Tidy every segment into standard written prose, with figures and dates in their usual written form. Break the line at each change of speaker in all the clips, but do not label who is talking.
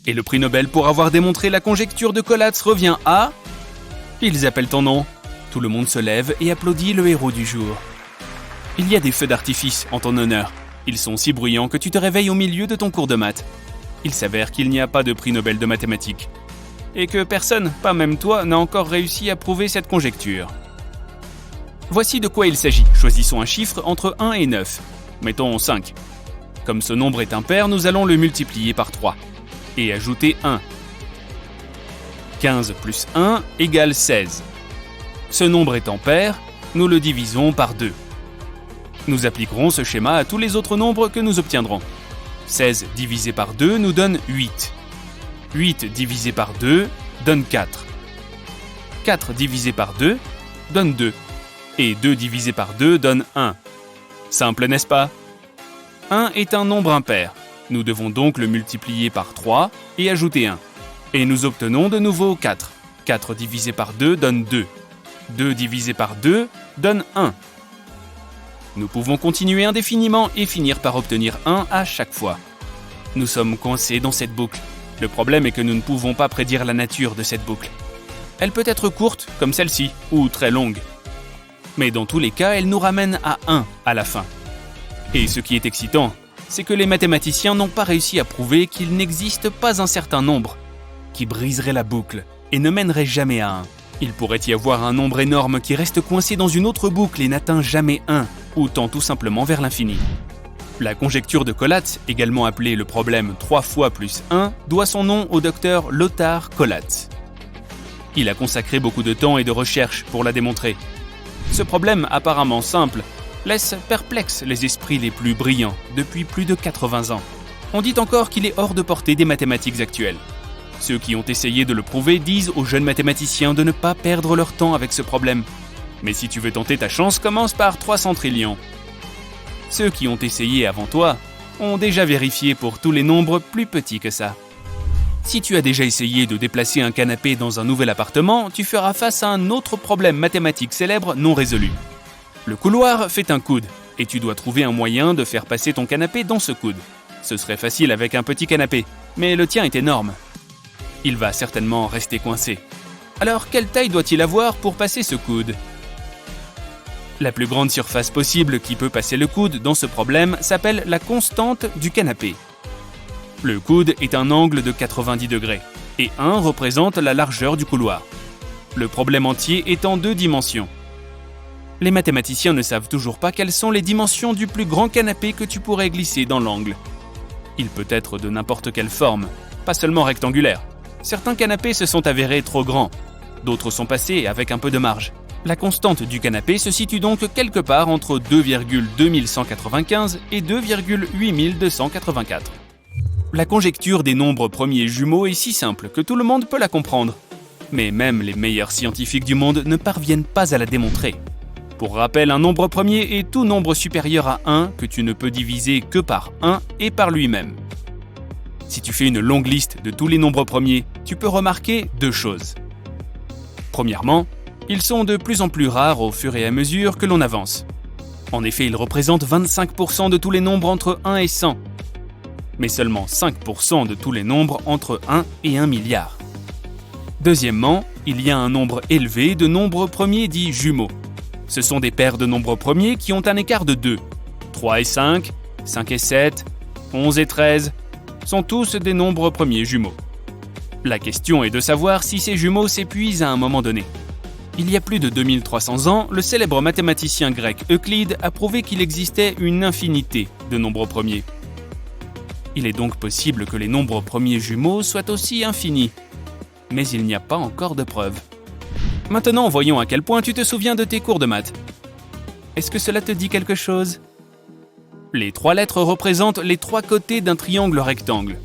Et le prix Nobel pour avoir démontré la conjecture de Collatz revient à... Ils appellent ton nom. Tout le monde se lève et applaudit le héros du jour. Il y a des feux d'artifice en ton honneur. Ils sont si bruyants que tu te réveilles au milieu de ton cours de maths. Il s'avère qu'il n'y a pas de prix Nobel de mathématiques. Et que personne, pas même toi, n'a encore réussi à prouver cette conjecture. Voici de quoi il s'agit. Choisissons un chiffre entre 1 et 9. Mettons 5. Comme ce nombre est impair, nous allons le multiplier par 3. Et ajouter 1. 15 plus 1 égale 16. Ce nombre étant pair, nous le divisons par 2. Nous appliquerons ce schéma à tous les autres nombres que nous obtiendrons. 16 divisé par 2 nous donne 8. 8 divisé par 2 donne 4. 4 divisé par 2 donne 2. Et 2 divisé par 2 donne 1. Simple, n'est-ce pas? 1 est un nombre impair. Nous devons donc le multiplier par 3 et ajouter 1. Et nous obtenons de nouveau 4. 4 divisé par 2 donne 2. 2 divisé par 2 donne 1. Nous pouvons continuer indéfiniment et finir par obtenir 1 à chaque fois. Nous sommes coincés dans cette boucle. Le problème est que nous ne pouvons pas prédire la nature de cette boucle. Elle peut être courte, comme celle-ci, ou très longue. Mais dans tous les cas, elle nous ramène à 1 à la fin. Et ce qui est excitant, c'est que les mathématiciens n'ont pas réussi à prouver qu'il n'existe pas un certain nombre qui briserait la boucle et ne mènerait jamais à 1. Il pourrait y avoir un nombre énorme qui reste coincé dans une autre boucle et n'atteint jamais 1, ou tend tout simplement vers l'infini. La conjecture de Collatz, également appelée le problème 3 fois plus 1, doit son nom au docteur Lothar Collatz. Il a consacré beaucoup de temps et de recherche pour la démontrer. Ce problème apparemment simple laisse perplexes les esprits les plus brillants depuis plus de 80 ans. On dit encore qu'il est hors de portée des mathématiques actuelles. Ceux qui ont essayé de le prouver disent aux jeunes mathématiciens de ne pas perdre leur temps avec ce problème. Mais si tu veux tenter ta chance, commence par 300 trillions. Ceux qui ont essayé avant toi ont déjà vérifié pour tous les nombres plus petits que ça. Si tu as déjà essayé de déplacer un canapé dans un nouvel appartement, tu feras face à un autre problème mathématique célèbre non résolu. Le couloir fait un coude, et tu dois trouver un moyen de faire passer ton canapé dans ce coude. Ce serait facile avec un petit canapé, mais le tien est énorme. Il va certainement rester coincé. Alors, quelle taille doit-il avoir pour passer ce coude ? La plus grande surface possible qui peut passer le coude dans ce problème s'appelle la constante du canapé. Le coude est un angle de 90 degrés, et 1 représente la largeur du couloir. Le problème entier est en 2 dimensions. Les mathématiciens ne savent toujours pas quelles sont les dimensions du plus grand canapé que tu pourrais glisser dans l'angle. Il peut être de n'importe quelle forme, pas seulement rectangulaire. Certains canapés se sont avérés trop grands, d'autres sont passés avec un peu de marge. La constante du canapé se situe donc quelque part entre 2,2195 et 2,8284. La conjecture des nombres premiers jumeaux est si simple que tout le monde peut la comprendre. Mais même les meilleurs scientifiques du monde ne parviennent pas à la démontrer. Pour rappel, un nombre premier est tout nombre supérieur à 1 que tu ne peux diviser que par 1 et par lui-même. Si tu fais une longue liste de tous les nombres premiers, tu peux remarquer 2 choses. Premièrement, ils sont de plus en plus rares au fur et à mesure que l'on avance. En effet, ils représentent 25% de tous les nombres entre 1 et 100, mais seulement 5% de tous les nombres entre 1 et 1 milliard. Deuxièmement, il y a un nombre élevé de nombres premiers dits jumeaux. Ce sont des paires de nombres premiers qui ont un écart de 2. 3 et 5, 5 et 7, 11 et 13 sont tous des nombres premiers jumeaux. La question est de savoir si ces jumeaux s'épuisent à un moment donné. Il y a plus de 2300 ans, le célèbre mathématicien grec Euclide a prouvé qu'il existait une infinité de nombres premiers. Il est donc possible que les nombres premiers jumeaux soient aussi infinis. Mais il n'y a pas encore de preuves. Maintenant, voyons à quel point tu te souviens de tes cours de maths. Est-ce que cela te dit quelque chose ? Les 3 lettres représentent les 3 côtés d'un triangle rectangle.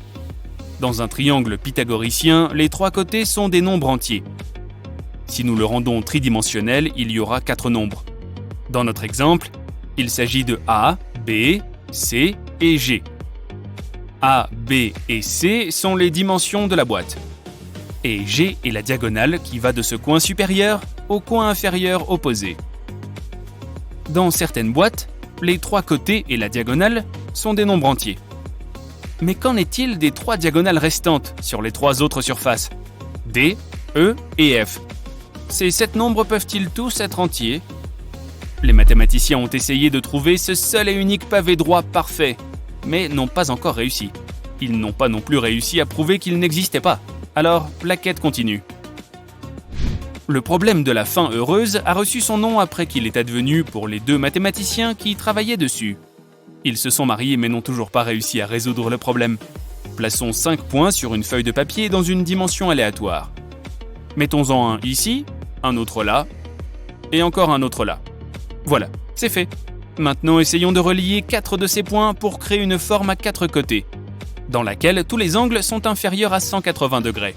Dans un triangle pythagoricien, les 3 côtés sont des nombres entiers. Si nous le rendons tridimensionnel, il y aura 4 nombres. Dans notre exemple, il s'agit de A, B, C et G. A, B et C sont les dimensions de la boîte. Et G est la diagonale qui va de ce coin supérieur au coin inférieur opposé. Dans certaines boîtes, les 3 côtés et la diagonale sont des nombres entiers. Mais qu'en est-il des 3 diagonales restantes sur les 3 autres surfaces? D, E et F. Ces 7 nombres peuvent-ils tous être entiers? Les mathématiciens ont essayé de trouver ce seul et unique pavé droit parfait, mais n'ont pas encore réussi. Ils n'ont pas non plus réussi à prouver qu'il n'existait pas. Alors, la quête continue. Le problème de la fin heureuse a reçu son nom après qu'il est advenu pour les 2 mathématiciens qui travaillaient dessus. Ils se sont mariés mais n'ont toujours pas réussi à résoudre le problème. Plaçons 5 points sur une feuille de papier dans une dimension aléatoire. Mettons-en un ici, un autre là, et encore un autre là. Voilà, c'est fait. Maintenant essayons de relier 4 de ces points pour créer une forme à 4 côtés, dans laquelle tous les angles sont inférieurs à 180 degrés.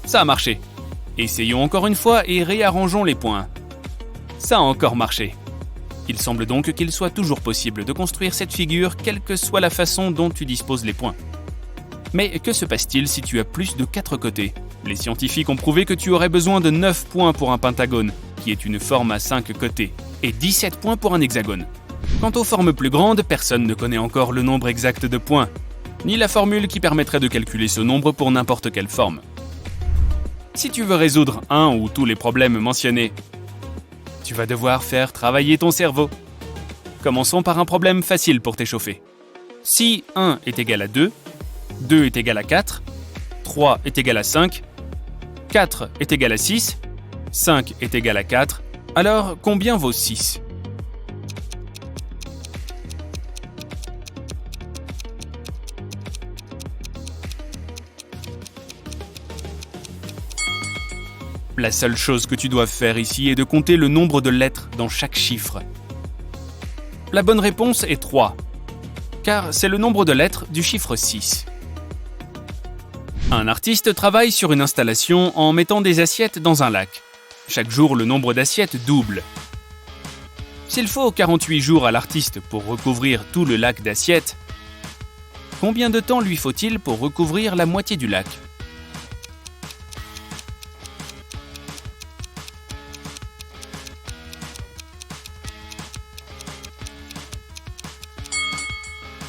Ça a marché. Essayons encore une fois et réarrangeons les points. Ça a encore marché. Il semble donc qu'il soit toujours possible de construire cette figure quelle que soit la façon dont tu disposes les points. Mais que se passe-t-il si tu as plus de 4 côtés? Les scientifiques ont prouvé que tu aurais besoin de 9 points pour un pentagone, qui est une forme à 5 côtés, et 17 points pour un hexagone. Quant aux formes plus grandes, personne ne connaît encore le nombre exact de points, ni la formule qui permettrait de calculer ce nombre pour n'importe quelle forme. Si tu veux résoudre un ou tous les problèmes mentionnés, tu vas devoir faire travailler ton cerveau. Commençons par un problème facile pour t'échauffer. Si 1 est égal à 2, 2 est égal à 4, 3 est égal à 5, 4 est égal à 6, 5 est égal à 4, alors combien vaut 6? La seule chose que tu dois faire ici est de compter le nombre de lettres dans chaque chiffre. La bonne réponse est 3, car c'est le nombre de lettres du chiffre 6. Un artiste travaille sur une installation en mettant des assiettes dans un lac. Chaque jour, le nombre d'assiettes double. S'il faut 48 jours à l'artiste pour recouvrir tout le lac d'assiettes, combien de temps lui faut-il pour recouvrir la moitié du lac?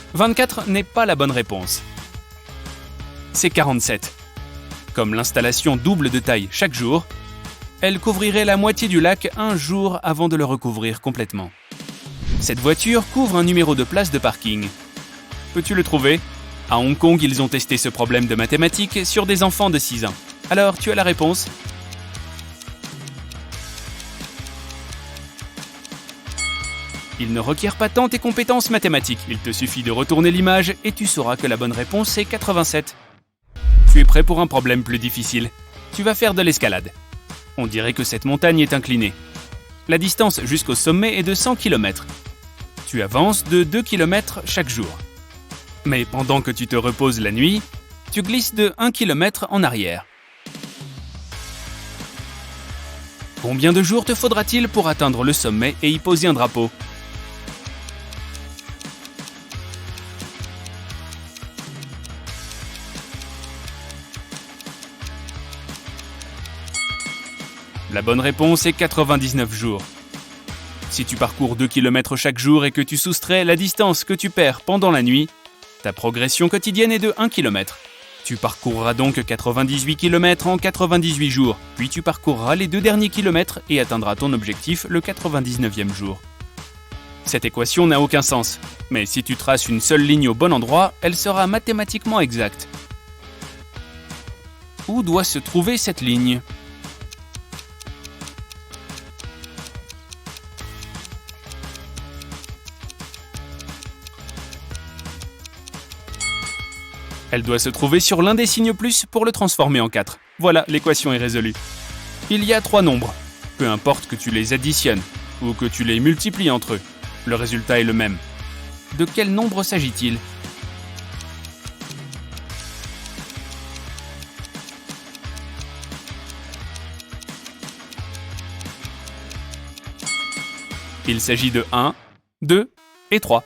« 24 n'est pas la bonne réponse. C'est 47. Comme l'installation double de taille chaque jour, elle couvrirait la moitié du lac un jour avant de le recouvrir complètement. Cette voiture couvre un numéro de place de parking. Peux-tu le trouver? À Hong Kong, ils ont testé ce problème de mathématiques sur des enfants de 6 ans. Alors, tu as la réponse? Il ne requiert pas tant tes compétences mathématiques. Il te suffit de retourner l'image et tu sauras que la bonne réponse est 87. Tu es prêt pour un problème plus difficile. Tu vas faire de l'escalade. On dirait que cette montagne est inclinée. La distance jusqu'au sommet est de 100 km. Tu avances de 2 km chaque jour. Mais pendant que tu te reposes la nuit, tu glisses de 1 km en arrière. Combien de jours te faudra-t-il pour atteindre le sommet et y poser un drapeau? La bonne réponse est 99 jours. Si tu parcours 2 km chaque jour et que tu soustrais la distance que tu perds pendant la nuit, ta progression quotidienne est de 1 km. Tu parcourras donc 98 km en 98 jours, puis tu parcourras les 2 derniers kilomètres et atteindras ton objectif le 99e jour. Cette équation n'a aucun sens, mais si tu traces une seule ligne au bon endroit, elle sera mathématiquement exacte. Où doit se trouver cette ligne ? Elle doit se trouver sur l'un des signes plus pour le transformer en 4. Voilà, l'équation est résolue. Il y a 3 nombres. Peu importe que tu les additionnes ou que tu les multiplies entre eux, le résultat est le même. De quel nombre s'agit-il ? Il s'agit de 1, 2 et 3.